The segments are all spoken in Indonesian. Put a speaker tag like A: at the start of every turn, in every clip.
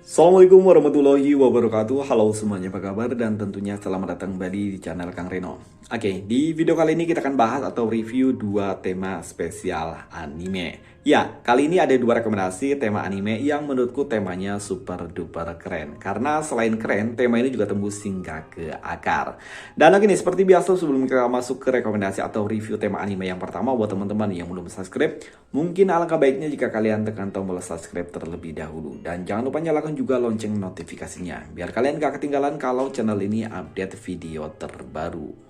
A: Assalamualaikum warahmatullahi wabarakatuh. Halo semuanya, apa kabar? Dan tentunya selamat datang kembali di channel Kang Reno. Oke, di video kali ini kita akan bahas atau review dua tema spesial anime. Ya, kali ini ada dua rekomendasi tema anime yang menurutku temanya super duper keren. Karena selain keren, tema ini juga tembus hingga ke akar. Dan lagi nih, seperti biasa sebelum kita masuk ke rekomendasi atau review tema anime yang pertama, buat teman-teman yang belum subscribe, mungkin alangkah baiknya jika kalian tekan tombol subscribe terlebih dahulu. Dan jangan lupa nyalakan juga lonceng notifikasinya, biar kalian gak ketinggalan kalau channel ini update video terbaru.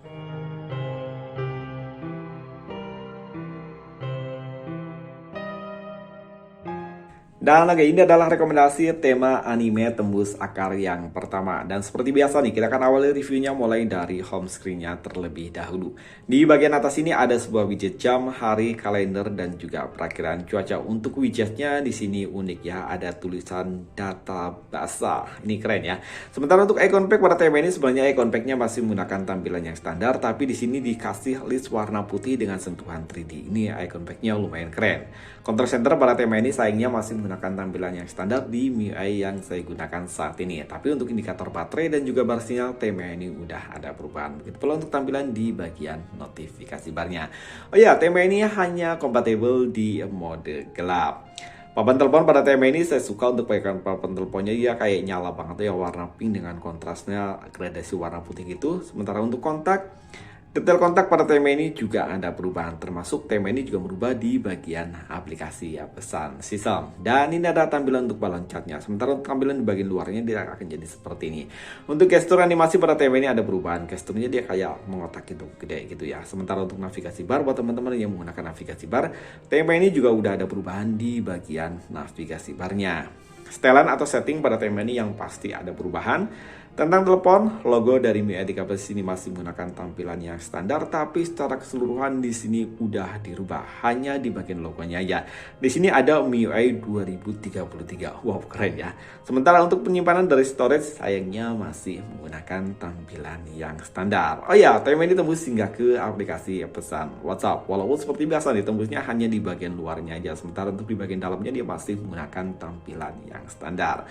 A: Dan lagi ini adalah rekomendasi tema anime tembus akar yang pertama. Dan seperti biasa nih, kita akan awali reviewnya mulai dari home screen-nya terlebih dahulu. Di bagian atas ini ada sebuah widget jam, hari, kalender, dan juga perakiraan cuaca. Untuk widgetnya di sini unik ya, ada tulisan data basah. Ini keren ya. Sementara untuk icon pack pada tema ini sebenarnya icon pack-nya masih menggunakan tampilan yang standar, tapi di sini dikasih list warna putih dengan sentuhan 3D. Ini icon pack-nya lumayan keren. Control center pada tema ini sayangnya masih menggunakan tampilan yang standar di MIUI yang saya gunakan saat ini. Tapi untuk indikator baterai dan juga bar sinyal, tema ini udah ada perubahan. Begitu pula untuk tampilan di bagian notifikasi barnya. Oh ya, tema ini hanya kompatibel di mode gelap. Papan telepon pada tema ini saya suka untuk papan teleponnya, ya kayak nyala banget ya, warna pink dengan kontrasnya gradasi warna putih gitu. Sementara untuk kontak, detail kontak pada tema ini juga ada perubahan, termasuk tema ini juga berubah di bagian aplikasi ya, pesan sistem. Dan ini ada tampilan untuk balon catnya. Sementara untuk tampilan di bagian luarnya dia akan jadi seperti ini. Untuk gestur animasi pada tema ini ada perubahan. Gesturnya dia kayak mengotak gitu, gede gitu ya. Sementara untuk navigasi bar buat teman-teman yang menggunakan navigasi bar, tema ini juga udah ada perubahan di bagian navigasi barnya. Setelan atau setting pada tema ini yang pasti ada perubahan. Tentang telepon, logo dari MIUI 13 ini masih menggunakan tampilan yang standar, tapi secara keseluruhan di sini udah dirubah, hanya di bagian logonya aja. Di sini ada MIUI 2033. Wow, keren ya. Sementara untuk penyimpanan dari storage sayangnya masih menggunakan tampilan yang standar. Oh ya, tema ini tembus hingga ke aplikasi pesan WhatsApp. Walaupun seperti biasa nih, tembusnya hanya di bagian luarnya aja. Sementara untuk di bagian dalamnya dia masih menggunakan tampilan yang standar.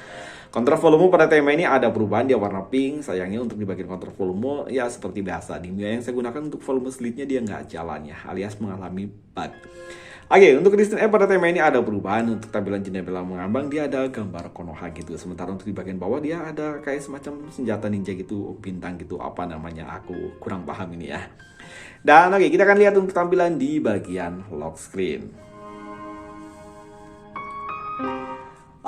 A: Kontrol volume pada tema ini ada perubahan, dia warna pink. Sayangnya untuk di bagian kontrol volume ya seperti biasa di MIUI yang saya gunakan, untuk volume slitnya dia nggak jalan ya, alias mengalami bug. Oke, untuk display pada tema ini ada perubahan. Untuk tampilan jendela mengambang dia ada gambar Konoha gitu. Sementara untuk di bagian bawah dia ada kayak semacam senjata ninja gitu, bintang gitu, apa namanya aku kurang paham ini ya. Dan oke, kita akan lihat untuk tampilan di bagian lock screen.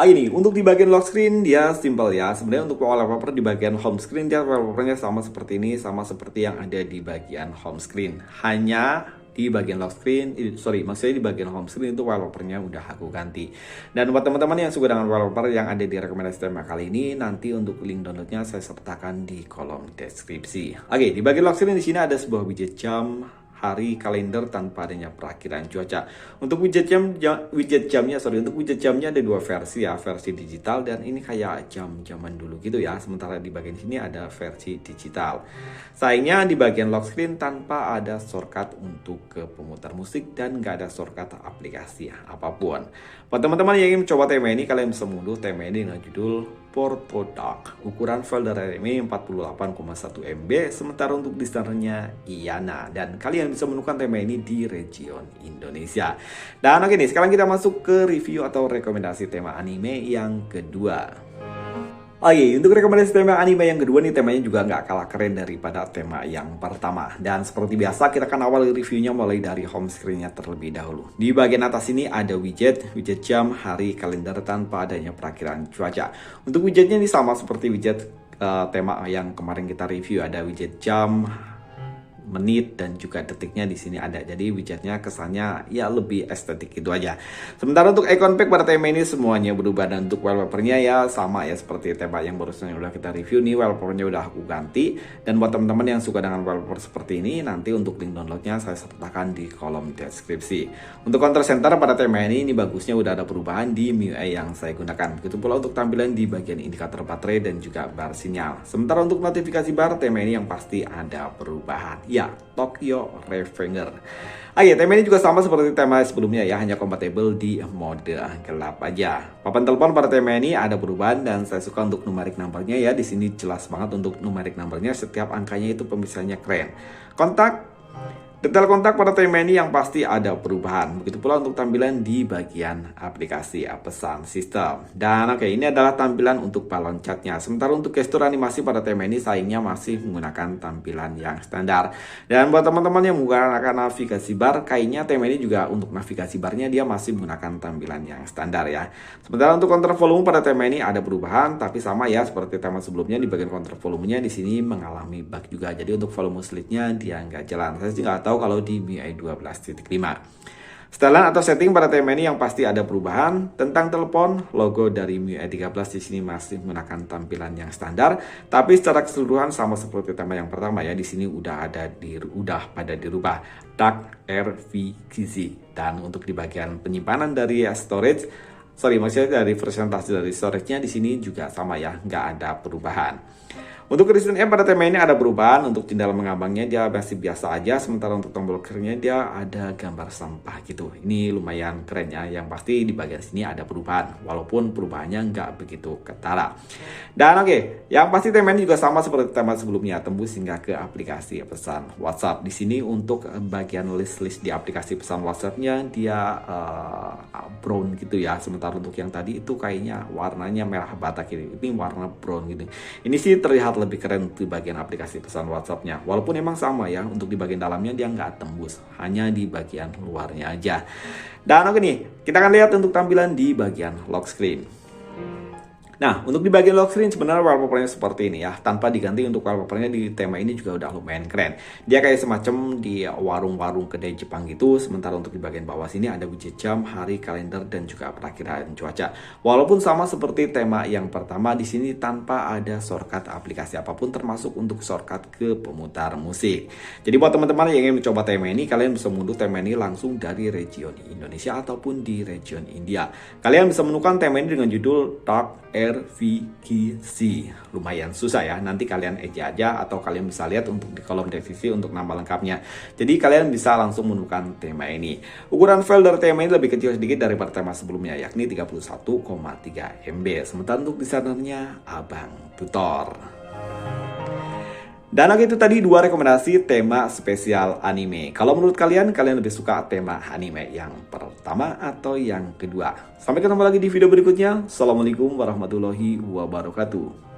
A: Ini untuk di bagian lock screen dia simple ya. Sebenarnya untuk wallpaper di bagian home screen dia wallpapernya sama seperti ini, sama seperti yang ada di bagian home screen. Hanya di bagian lock screen, maksudnya di bagian home screen itu wallpapernya udah aku ganti. Dan buat teman-teman yang suka dengan wallpaper yang ada di rekomendasi tema kali ini, nanti untuk link downloadnya saya sertakan di kolom deskripsi. Oke, di bagian lock screen di sini ada sebuah widget jam, hari, kalender tanpa adanya perakiraan cuaca. Untuk widget jamnya ada dua versi ya, versi digital dan ini kayak jam zaman dulu gitu ya. Sementara di bagian sini ada versi digital. Sayangnya di bagian lock screen tanpa ada shortcut untuk ke pemutar musik dan nggak ada shortcut aplikasi apapun. Buat teman-teman yang ingin mencoba tema ini, kalian bisa mengunduh tema ini dengan judul Porto Dark. Ukuran folder RME 48,1 MB, sementara untuk desainernya Iyana. Dan kalian bisa menemukan tema ini di region Indonesia. Dan oke nih, sekarang kita masuk ke review atau rekomendasi tema anime yang kedua. Untuk rekomendasi tema anime yang kedua nih, temanya juga nggak kalah keren daripada tema yang pertama. Dan seperti biasa kita akan awali reviewnya mulai dari home screen-nya terlebih dahulu. Di bagian atas ini ada widget jam, hari, kalender tanpa adanya perakiraan cuaca. Untuk widgetnya ini sama seperti widget tema yang kemarin kita review, ada widget jam, menit dan juga detiknya di sini ada. Jadi widgetnya kesannya ya lebih estetik itu aja. Sementara untuk icon pack pada tema ini semuanya berubah, dan untuk wallpapernya ya sama ya seperti tema yang barusan udah kita review nih, wallpapernya udah aku ganti. Dan buat teman-teman yang suka dengan wallpaper seperti ini, nanti untuk link downloadnya saya sertakan di kolom deskripsi. Untuk control center pada tema ini bagusnya udah ada perubahan di MIUI yang saya gunakan. Begitu pula untuk tampilan di bagian indikator baterai dan juga bar sinyal. Sementara untuk notifikasi bar tema ini yang pasti ada perubahan. Ya, Ya, Tokyo Revenger. Tema ini juga sama seperti tema sebelumnya ya, hanya kompatibel di mode gelap aja. Papan telepon pada tema ini ada perubahan dan saya suka untuk numerik numbernya ya. Di sini jelas banget untuk numerik numbernya, setiap angkanya itu pemisahannya keren. Detail kontak pada tema ini yang pasti ada perubahan. Begitu pula untuk tampilan di bagian aplikasi pesan sistem. Dan ini adalah tampilan untuk balon catnya. Sementara untuk gestur animasi pada tema ini sayangnya masih menggunakan tampilan yang standar. Dan buat teman-teman yang menggunakan navigasi bar, kayaknya tema ini juga untuk navigasi barnya dia masih menggunakan tampilan yang standar ya. Sementara untuk kontrol volume pada tema ini ada perubahan, tapi sama ya seperti tema sebelumnya, di bagian kontrol volumenya di sini mengalami bug juga. Jadi untuk volume slide-nya dia nggak jalan. Saya sih nggak tahu kalau di MIUI 12.5. Setelan atau setting pada tema ini yang pasti ada perubahan. Tentang telepon, logo dari MIUI 13 di sini masih menggunakan tampilan yang standar, tapi secara keseluruhan sama seperti tema yang pertama ya. Di sini udah pada dirubah Dark RVGZ. Dan untuk di bagian penyimpanan dari maksudnya dari presentasi dari storage-nya di sini juga sama ya, nggak ada perubahan. Untuk Resident M pada tema ini ada perubahan. Untuk jendela mengambangnya dia masih biasa aja, sementara untuk tombol kernya dia ada gambar sampah gitu. Ini lumayan keren ya. Yang pasti di bagian sini ada perubahan, walaupun perubahannya nggak begitu ketara. Dan yang pasti tema ini juga sama seperti tema sebelumnya, tembus hingga ke aplikasi pesan WhatsApp. Di sini untuk bagian list di aplikasi pesan WhatsApp-nya dia brown gitu ya. Sementara untuk yang tadi itu kayaknya warnanya merah bata ini warna brown gitu. Ini sih terlihat lebih keren di bagian aplikasi pesan WhatsApp-nya. Walaupun emang sama ya, untuk di bagian dalamnya dia nggak tembus, hanya di bagian luarnya aja. Dan kita akan lihat untuk tampilan di bagian lock screen. Nah, untuk di bagian lock screen sebenarnya wallpapernya seperti ini ya. Tanpa diganti, untuk wallpapernya di tema ini juga udah lumayan keren. Dia kayak semacam di warung-warung kedai Jepang gitu. Sementara untuk di bagian bawah sini ada widget jam, hari, kalender, dan juga perakiraan cuaca. Walaupun sama seperti tema yang pertama, di sini tanpa ada shortcut aplikasi apapun, termasuk untuk shortcut ke pemutar musik. Jadi buat teman-teman yang ingin mencoba tema ini, kalian bisa mengunduh tema ini langsung dari region Indonesia ataupun di region India. Kalian bisa menemukan tema ini dengan judul Dark RVGZ. Lumayan susah ya, nanti kalian eja aja atau kalian bisa lihat untuk di kolom deskripsi untuk nama lengkapnya. Jadi kalian bisa langsung menemukan tema ini. Ukuran file dari tema ini lebih kecil sedikit daripada tema sebelumnya, yakni 31,3 MB. Sementara untuk desainernya Abang Tutor. Dan itu tadi 2 rekomendasi tema spesial anime. Kalau menurut kalian lebih suka tema anime yang pertama atau yang kedua? Sampai ketemu lagi di video berikutnya. Assalamualaikum warahmatullahi wabarakatuh.